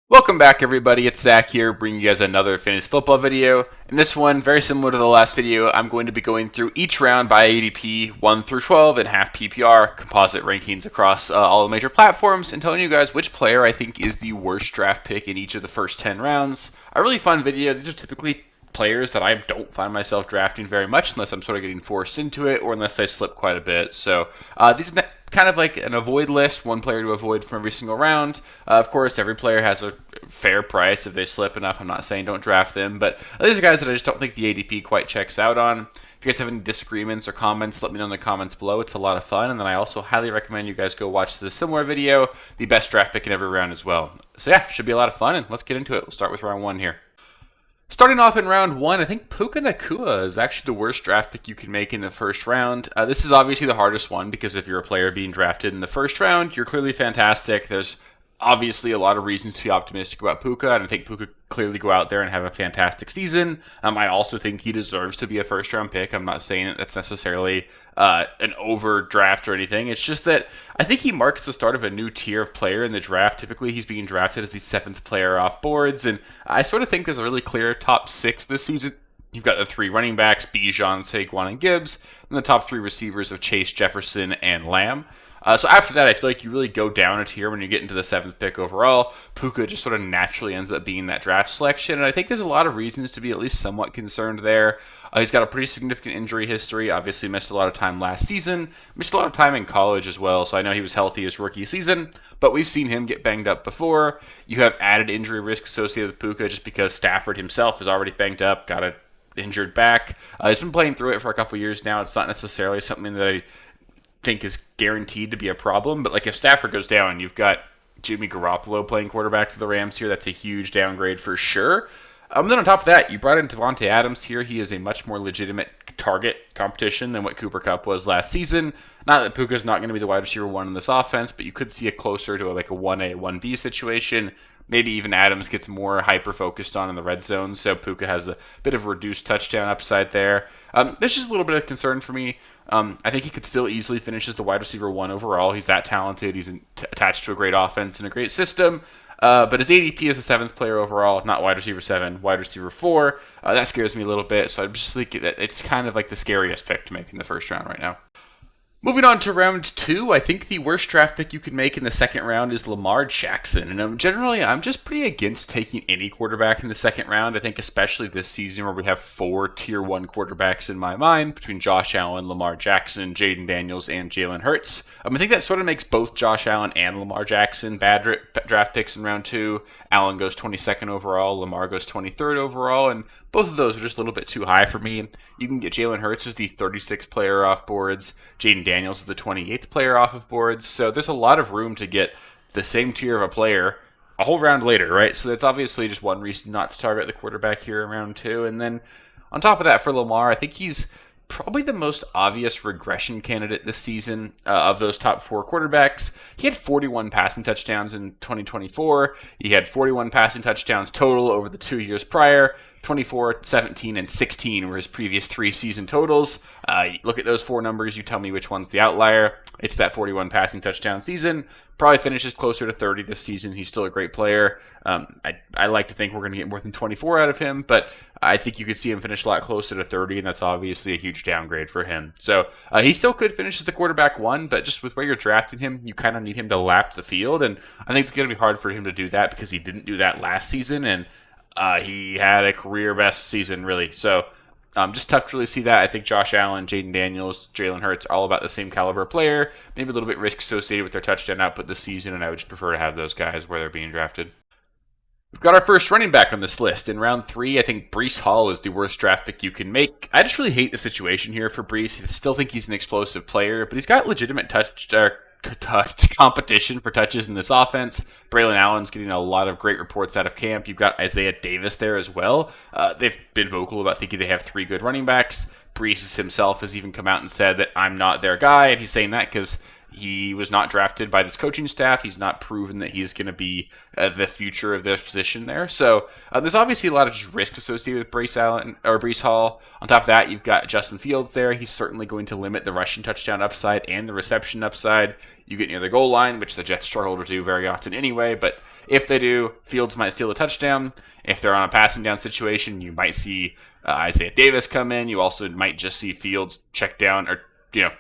Welcome back, everybody. It's Zach here, bringing you guys another fantasy football video. In this one, very similar to the last video, I'm going to be going through each round by ADP 1 through 12 and half PPR composite rankings across all the major platforms, and telling you guys which player I think is the worst draft pick in each of the first 10 rounds. A really fun video. These are typically players that I don't find myself drafting very much unless I'm sort of getting forced into it or unless they slip quite a bit. So these are kind of like an avoid list, one player to avoid from every single round. Of course, every player has a fair price if they slip enough. I'm not saying don't draft them, but these are guys that I just don't think the ADP quite checks out on. If you guys have any disagreements or comments, let me know in the comments below. It's a lot of fun, and then I also highly recommend you guys go watch the similar video, the best draft pick in every round as well. So yeah, should be a lot of fun, and let's get into it. We'll start with round one here. Starting off in round one, I think Puka Ngata is actually the worst draft pick you can make in the first round. This is obviously the hardest one because if you're a player being drafted in the first round, you're clearly fantastic. There's obviously a lot of reasons to be optimistic about Puka, and I think Puka clearly go out there and have a fantastic season. I also think he deserves to be a first round pick. I'm not saying that that's necessarily an overdraft or anything. It's just that I think he marks the start of a new tier of player in the draft. Typically, he's being drafted as the seventh player off boards, and I sort of think there's a really clear top six this season. You've got the three running backs, Bijan, Saquon, and Gibbs, and the top three receivers of Chase, Jefferson, and Lamb. So after that, I feel like you really go down a tier when you get into the seventh pick overall. Puka just sort of naturally ends up being that draft selection, and I think there's a lot of reasons to be at least somewhat concerned there. He's got a pretty significant injury history. Obviously, missed a lot of time last season, missed a lot of time in college as well. So I know he was healthy his rookie season, but we've seen him get banged up before. You have added injury risk associated with Puka just because Stafford himself is already banged up, got a injured back. He's been playing through it for a couple years now. It's not necessarily something that I think is guaranteed to be a problem. But like if Stafford goes down, you've got Jimmy Garoppolo playing quarterback for the Rams here. That's a huge downgrade for sure. Then on top of that, you brought in Devontae Adams here. He is a much more legitimate target competition than what Cooper Kupp was last season. Not that Puka's not going to be the wide receiver one in this offense, but you could see it closer to like a 1A, 1B situation. Maybe even Adams gets more hyper-focused on in the red zone, so Puka has a bit of reduced touchdown upside there. There's just a little bit of concern for me. I think he could still easily finish as the wide receiver one overall. He's that talented. He's attached to a great offense and a great system. But his ADP is the seventh player overall, not wide receiver 7, wide receiver 4. That scares me a little bit, so I'm just thinking that it's kind of like the scariest pick to make in the first round right now. Moving on to round two, I think the worst draft pick you can make in the second round is Lamar Jackson. And generally, I'm just pretty against taking any quarterback in the second round. I think especially this season where we have 4 tier 1 quarterbacks in my mind between Josh Allen, Lamar Jackson, Jaden Daniels, and Jalen Hurts. I think that sort of makes both Josh Allen and Lamar Jackson bad draft picks in round two. Allen goes 22nd overall, Lamar goes 23rd overall, and both of those are just a little bit too high for me. You can get Jalen Hurts as the 36th player off boards, Jaden Daniels is the 28th player off of boards, so there's a lot of room to get the same tier of a player a whole round later, right? So that's obviously just one reason not to target the quarterback here in round two. And then on top of that, for Lamar, I think he's probably the most obvious regression candidate this season of those top 4 quarterbacks. He had 41 passing touchdowns in 2024. He had 41 passing touchdowns total over the 2 years prior. 24, 17, and 16 were his previous 3 season totals. Look at those 4 numbers. You tell me which one's the outlier. It's that 41 passing touchdown season. Probably finishes closer to 30 this season. He's still a great player. I like to think we're going to get more than 24 out of him, but I think you could see him finish a lot closer to 30, and that's obviously a huge downgrade for him. So he still could finish as the quarterback 1, but just with where you're drafting him, you kind of need him to lap the field, and I think it's going to be hard for him to do that because he didn't do that last season, and he had a career best season, really. So just tough to really see that. I think Josh Allen, Jaden Daniels, Jalen Hurts are all about the same caliber player. Maybe a little bit risk associated with their touchdown output this season, and I would just prefer to have those guys where they're being drafted. We've got our first running back on this list. In round 3, I think Breece Hall is the worst draft pick you can make. I just really hate the situation here for Breece. I still think he's an explosive player, but he's got legitimate competition for touches in this offense. Breeland Allen's getting a lot of great reports out of camp. You've got Isaiah Davis there as well. They've been vocal about thinking they have 3 good running backs. Breece himself has even come out and said that I'm not their guy, and he's saying that because he was not drafted by this coaching staff. He's not proven that he's going to be the future of this position there. So there's obviously a lot of just risk associated with Breece Hall. On top of that, you've got Justin Fields there. He's certainly going to limit the rushing touchdown upside and the reception upside. You get near the goal line, which the Jets struggle to do very often anyway, but If they do, Fields might steal a touchdown. If they're on a passing down situation, you might see Isaiah Davis come in. You also might just see Fields check down or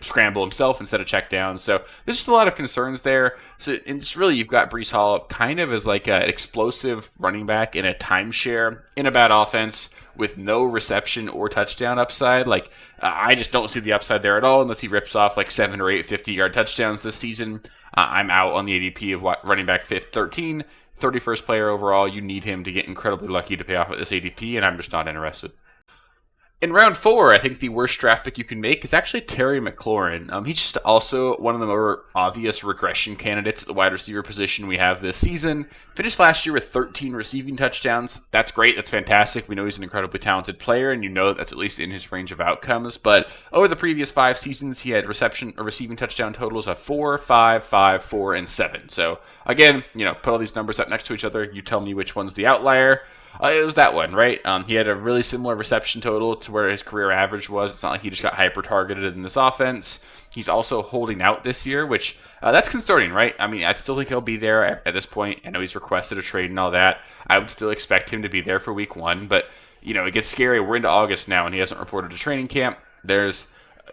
scramble himself instead of check down. So there's just a lot of concerns there. So it's really, you've got Breece Hall kind of as like an explosive running back in a timeshare in a bad offense with no reception or touchdown upside. Like I just don't see the upside there at all unless he rips off like 7 or 8 50-yard touchdowns this season. I'm out on the ADP of running back 13, 31st player overall. You need him to get incredibly lucky to pay off at this ADP, and I'm just not interested. In round 4, I think the worst draft pick you can make is actually Terry McLaurin. He's just also one of the more obvious regression candidates at the wide receiver position we have this season. Finished last year with 13 receiving touchdowns. That's great. That's fantastic. We know he's an incredibly talented player, and you know that's at least in his range of outcomes. But over the previous 5 seasons, he had reception or receiving touchdown totals of 4, 5, 5, 4, and 7. So again, put all these numbers up next to each other. You tell me which one's the outlier. It was that one, right? He had a really similar reception total to where his career average was. It's not like he just got hyper-targeted in this offense. He's also holding out this year, which that's concerning, right? I mean, I still think he'll be there at this point. I know he's requested a trade and all that. I would still expect him to be there for week 1, but, it gets scary. We're into August now, and he hasn't reported to training camp. There's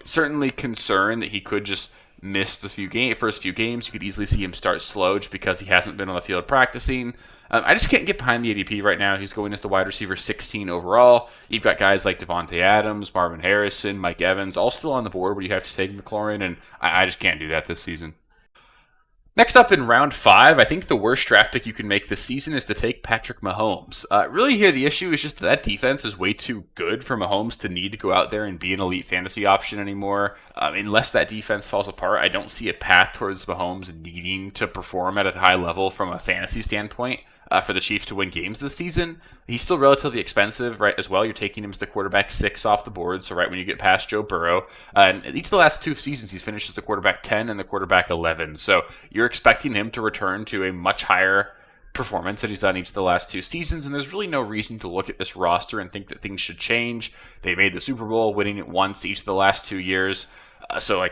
certainly concern that he could just miss the first few games. You could easily see him start slow just because he hasn't been on the field practicing. I just can't get behind the ADP right now. He's going as the wide receiver 16 overall. You've got guys like Devontae Adams, Marvin Harrison, Mike Evans, all still on the board where you have to take McLaurin, and I just can't do that this season. Next up in round 5, I think the worst draft pick you can make this season is to take Patrick Mahomes. Really here the issue is just that defense is way too good for Mahomes to need to go out there and be an elite fantasy option anymore. Unless that defense falls apart, I don't see a path towards Mahomes needing to perform at a high level from a fantasy standpoint. For the Chiefs to win games this season. He's still relatively expensive, right, as well. You're taking him as the quarterback 6 off the board, so right when you get past Joe Burrow. And each of the last 2 seasons, he's finished as the quarterback 10 and the quarterback 11. So you're expecting him to return to a much higher performance than he's done each of the last 2 seasons, and there's really no reason to look at this roster and think that things should change. They made the Super Bowl, winning it once each of the last 2 years. So,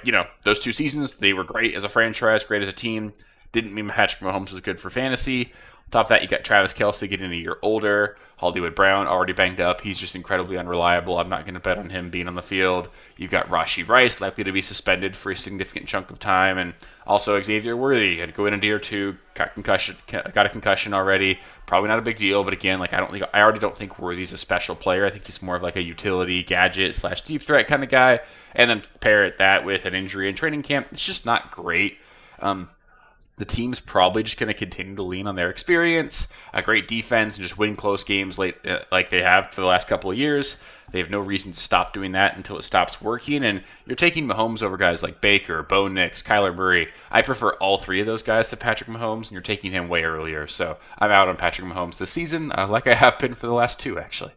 those 2 seasons, they were great as a franchise, great as a team. Didn't mean Patrick Mahomes was good for fantasy. On top of that, you got Travis Kelce getting a year older. Hollywood Brown already banged up. He's just incredibly unreliable. I'm not going to bet on him being on the field. You've got Rashee Rice likely to be suspended for a significant chunk of time, and also Xavier Worthy had to go in a year or 2. Got a concussion already. Probably not a big deal, but again, I already don't think Worthy's a special player. I think he's more of like a utility gadget / deep threat kind of guy. And then pair that with an injury in training camp. It's just not great. The team's probably just going to continue to lean on their experience, a great defense, and just win close games like they have for the last couple of years. They have no reason to stop doing that until it stops working, and you're taking Mahomes over guys like Baker, Bo Nix, Kyler Murray. I prefer all 3 of those guys to Patrick Mahomes, and you're taking him way earlier. So I'm out on Patrick Mahomes this season, like I have been for the last 2, actually.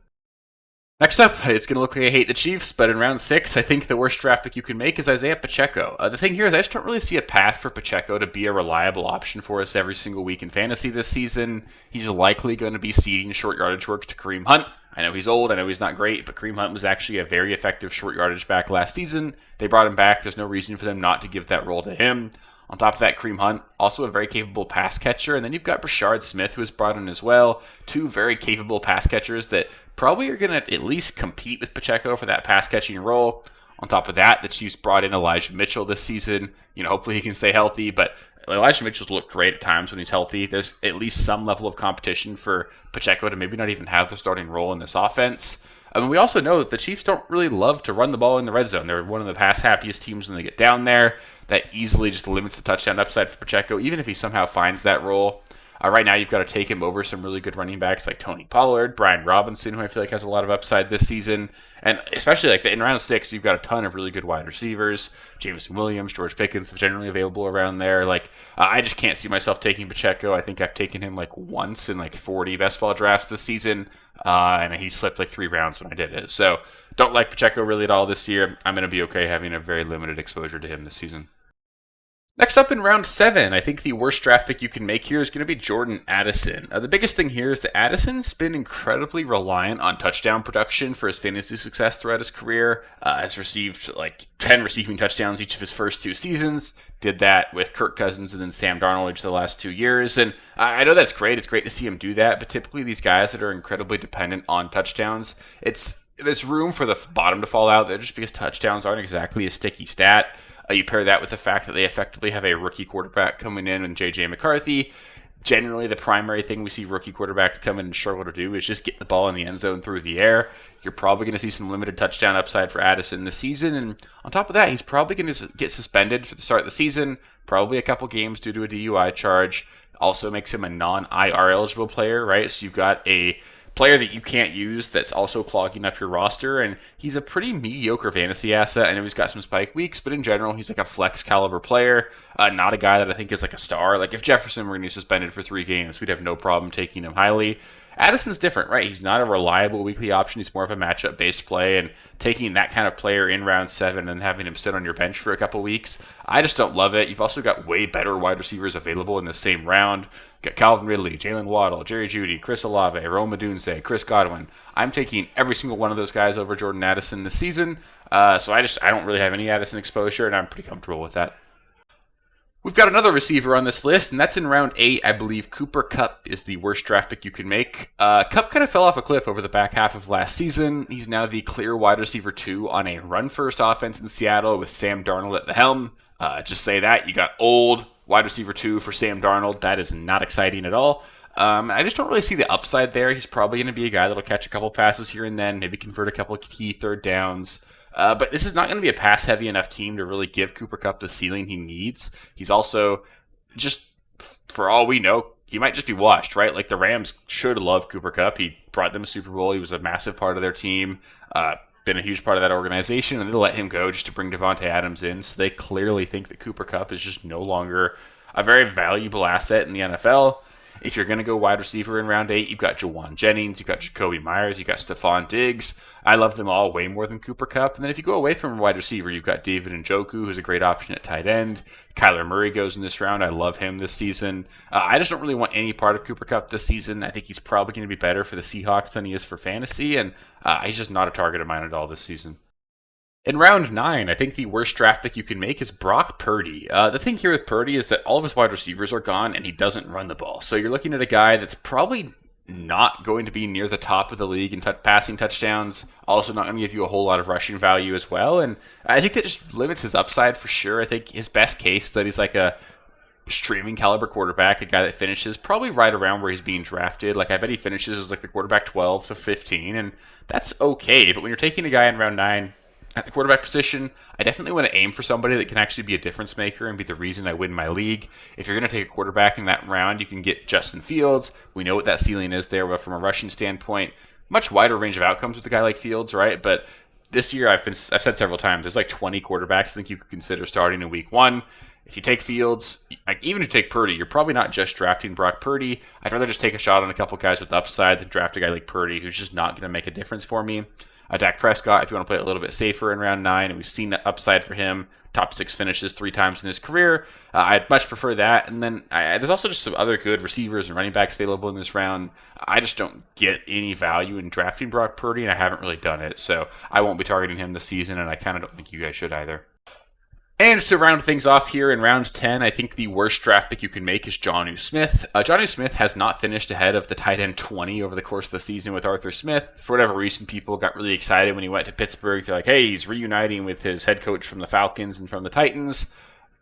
Next up, it's going to look like I hate the Chiefs, but in round 6, I think the worst draft pick you can make is Isaiah Pacheco. The thing here is I just don't really see a path for Pacheco to be a reliable option for us every single week in fantasy this season. He's likely going to be ceding short yardage work to Kareem Hunt. I know he's old, I know he's not great, but Kareem Hunt was actually a very effective short yardage back last season. They brought him back. There's no reason for them not to give that role to him. On top of that, Kareem Hunt, also a very capable pass catcher. And then you've got Breeland Smith, who was brought in as well. 2 very capable pass catchers that probably are going to at least compete with Pacheco for that pass catching role. On top of that, the Chiefs brought in Elijah Mitchell this season. Hopefully he can stay healthy, but Elijah Mitchell's looked great at times when he's healthy. There's at least some level of competition for Pacheco to maybe not even have the starting role in this offense. We also know that the Chiefs don't really love to run the ball in the red zone. They're one of the pass happiest teams when they get down there. That easily just limits the touchdown upside for Pacheco, even if he somehow finds that role. Right now, you've got to take him over some really good running backs like Tony Pollard, Brian Robinson, who I feel like has a lot of upside this season. And especially in round 6, you've got a ton of really good wide receivers. Jameson Williams, George Pickens, generally available around there. I just can't see myself taking Pacheco. I think I've taken him once in 40 best ball drafts this season. And he slipped 3 rounds when I did it. So don't like Pacheco really at all this year. I'm going to be okay having a very limited exposure to him this season. Next up in round 7, I think the worst draft pick you can make here is going to be Jordan Addison. The biggest thing here is that Addison's been incredibly reliant on touchdown production for his fantasy success throughout his career. Has received like 10 receiving touchdowns each of his first 2 seasons. Did that with Kirk Cousins and then Sam Darnold each of the last 2 years. And I know that's great. It's great to see him do that. But typically these guys that are incredibly dependent on touchdowns, there's room for the bottom to fall out there just because touchdowns aren't exactly a sticky stat. You pair that with the fact that they effectively have a rookie quarterback coming in and J.J. McCarthy. Generally, the primary thing we see rookie quarterbacks come in and struggle to do is just get the ball in the end zone through the air. You're probably going to see some limited touchdown upside for Addison this season. And on top of that, he's probably going to get suspended for the start of the season, probably a couple games due to a DUI charge. Also makes him a non-IR eligible player, right? So you've got a player that you can't use that's also clogging up your roster, and he's a pretty mediocre fantasy asset. I know he's got some spike weeks, but in general, he's like a flex caliber player, not a guy that I think is like a star. Like if Jefferson were going to be suspended for 3 games, we'd have no problem taking him highly. Addison's different, right? He's not a reliable weekly option. He's more of a matchup-based play, and taking that kind of player in round 7 and having him sit on your bench for a couple weeks, I just don't love it. You've also got way better wide receivers available in the same round. You've got Calvin Ridley, Jalen Waddle, Jerry Jeudy, Chris Olave, Rome Odunze, Chris Godwin. I'm taking every single one of those guys over Jordan Addison this season, so I don't really have any Addison exposure, and I'm pretty comfortable with that. We've got another receiver on this list, and that's in round 8. I believe Cooper Kupp is the worst draft pick you can make. Kupp kind of fell off a cliff over the back half of last season. He's now the clear wide receiver 2 on a run-first offense in Seattle with Sam Darnold at the helm. Just say that. You got old wide receiver 2 for Sam Darnold. That is not exciting at all. I just don't really see the upside there. He's probably going to be a guy that'll catch a couple passes here and then, maybe convert a couple key third downs. But this is not going to be a pass-heavy enough team to really give Cooper Kupp the ceiling he needs. He's also, just for all we know, he might just be washed, right? Like the Rams should love Cooper Kupp. He brought them a Super Bowl. He was a massive part of their team, been a huge part of that organization, and they let him go just to bring Devontae Adams in. So they clearly think that Cooper Kupp is just no longer a very valuable asset in the NFL. If you're going to go wide receiver in round 8, you've got Jawan Jennings, you've got Jacoby Myers, you've got Stephon Diggs. I love them all way more than Cooper Kupp. And then if you go away from wide receiver, you've got David Njoku, who's a great option at tight end. Kyler Murray goes in this round. I love him this season. I just don't really want any part of Cooper Kupp this season. I think he's probably going to be better for the Seahawks than he is for fantasy, and he's just not a target of mine at all this season. In round 9, I think the worst draft pick you can make is Brock Purdy. The thing here with Purdy is that all of his wide receivers are gone, and he doesn't run the ball. So you're looking at a guy that's probably not going to be near the top of the league in passing touchdowns. Also not going to give you a whole lot of rushing value as well. And I think that just limits his upside for sure. I think his best case is that he's like a streaming caliber quarterback, a guy that finishes probably right around where he's being drafted. Like I bet he finishes as like the quarterback 12 to 15, and that's okay. But when you're taking a guy in round 9 at the quarterback position, I definitely want to aim for somebody that can actually be a difference maker and be the reason I win my league. If you're going to take a quarterback in that round, you can get Justin Fields. We know what that ceiling is there, but from a rushing standpoint, much wider range of outcomes with a guy like Fields, right? But this year, I've said several times, there's like 20 quarterbacks I think you could consider starting in week 1. If you take Fields, like even if you take Purdy, you're probably not just drafting Brock Purdy. I'd rather just take a shot on a couple guys with upside than draft a guy like Purdy who's just not going to make a difference for me. Dak Prescott, if you want to play a little bit safer in round 9, and we've seen that upside for him, top 6 finishes 3 times in his career. I'd much prefer that. And then there's also just some other good receivers and running backs available in this round. I just don't get any value in drafting Brock Purdy, and I haven't really done it. So I won't be targeting him this season, and I kind of don't think you guys should either. And to round things off here in round 10, I think the worst draft pick you can make is Jonnu Smith. Jonnu Smith has not finished ahead of the tight end 20 over the course of the season with Arthur Smith. For whatever reason, people got really excited when he went to Pittsburgh. They're like, hey, he's reuniting with his head coach from the Falcons and from the Titans.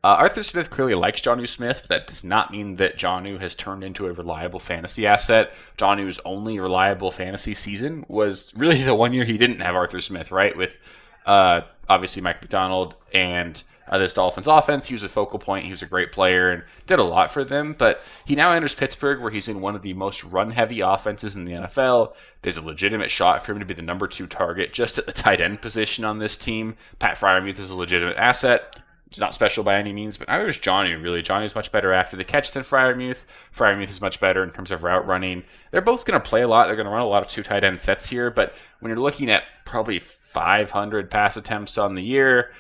Arthur Smith clearly likes Jonnu Smith, but that does not mean that Jonnu has turned into a reliable fantasy asset. Jonnu's only reliable fantasy season was really the one year he didn't have Arthur Smith, right? With obviously Mike Macdonald and this Dolphins offense. He was a focal point. He was a great player and did a lot for them. But he now enters Pittsburgh, where he's in one of the most run-heavy offenses in the NFL. There's a legitimate shot for him to be the number 2 target just at the tight end position on this team. Pat Freiermuth is a legitimate asset. He's not special by any means, but neither is Jonnu, really. Jonnu's much better after the catch than Freiermuth. Freiermuth is much better in terms of route running. They're both going to play a lot. They're going to run a lot of 2 tight end sets here. But when you're looking at probably 500 pass attempts on the year,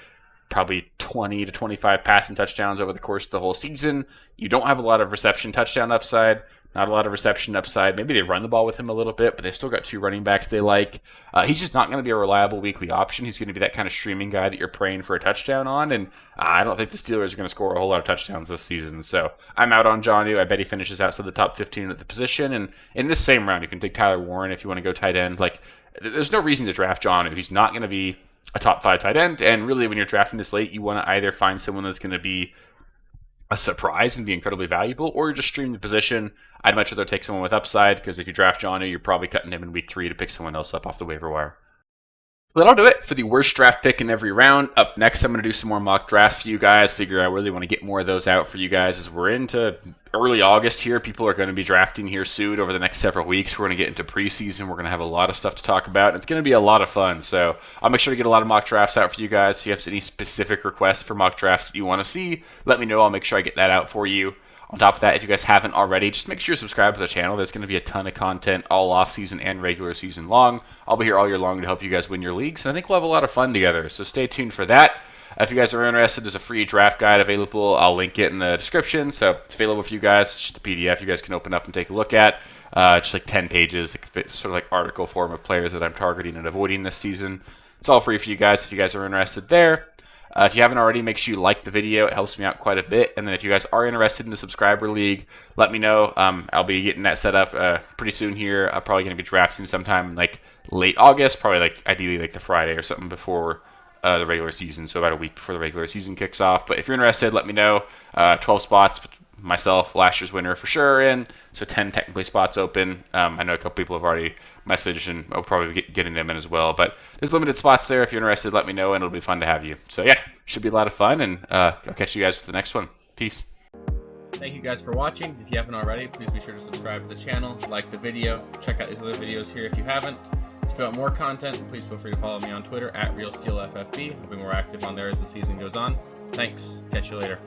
probably 20 to 25 passing touchdowns over the course of the whole season. You don't have a lot of reception touchdown upside. Not a lot of reception upside. Maybe they run the ball with him a little bit, but they've still got 2 running backs they like. He's just not going to be a reliable weekly option. He's going to be that kind of streaming guy that you're praying for a touchdown on, and I don't think the Steelers are going to score a whole lot of touchdowns this season. So I'm out on Jonnu. I bet he finishes outside the top 15 at the position. And in this same round, you can take Tyler Warren if you want to go tight end. Like, there's no reason to draft Jonnu. He's not going to be a top 5 tight end, and really when you're drafting this late, you want to either find someone that's going to be a surprise and be incredibly valuable, or just stream the position. I'd much rather take someone with upside, because if you draft Jonnu, you're probably cutting him in week 3 to pick someone else up off the waiver wire. That'll do it for the worst draft pick in every round. Up next, I'm going to do some more mock drafts for you guys. Figure I really want to get more of those out for you guys as we're into early August here. People are going to be drafting here soon over the next several weeks. We're going to get into preseason. We're going to have a lot of stuff to talk about. It's going to be a lot of fun. So I'll make sure to get a lot of mock drafts out for you guys. If you have any specific requests for mock drafts that you want to see, let me know. I'll make sure I get that out for you. On top of that, if you guys haven't already, just make sure you subscribe to the channel. There's going to be a ton of content all off-season and regular season long. I'll be here all year long to help you guys win your leagues, and I think we'll have a lot of fun together, so stay tuned for that. If you guys are interested, there's a free draft guide available. I'll link it in the description, so it's available for you guys. It's just a PDF you guys can open up and take a look at. Just like 10 pages, sort of like article form of players that I'm targeting and avoiding this season. It's all free for you guys if you guys are interested there. If you haven't already, make sure you like the video. It helps me out quite a bit. And then if you guys are interested in the subscriber league, let me know. I'll be getting that set up pretty soon here. I'm probably going to be drafting sometime like late August, probably like ideally like the Friday or something before the regular season, so about a week before the regular season kicks off. But if you're interested, let me know. 12 spots, myself, last year's winner for sure in, so 10 technically spots open. I know a couple people have already messaged, and I'll probably be getting them in as well. But there's limited spots there. If you're interested, let me know, and it'll be fun to have you. So yeah, should be a lot of fun, and I'll catch you guys for the next one. Peace. Thank you guys for watching. If you haven't already, please be sure to subscribe to the channel, like the video, check out these other videos here if you haven't. If you want more content, please feel free to follow me on Twitter at RealSteelFFB. I'll be more active on there as the season goes on. Thanks. Catch you later.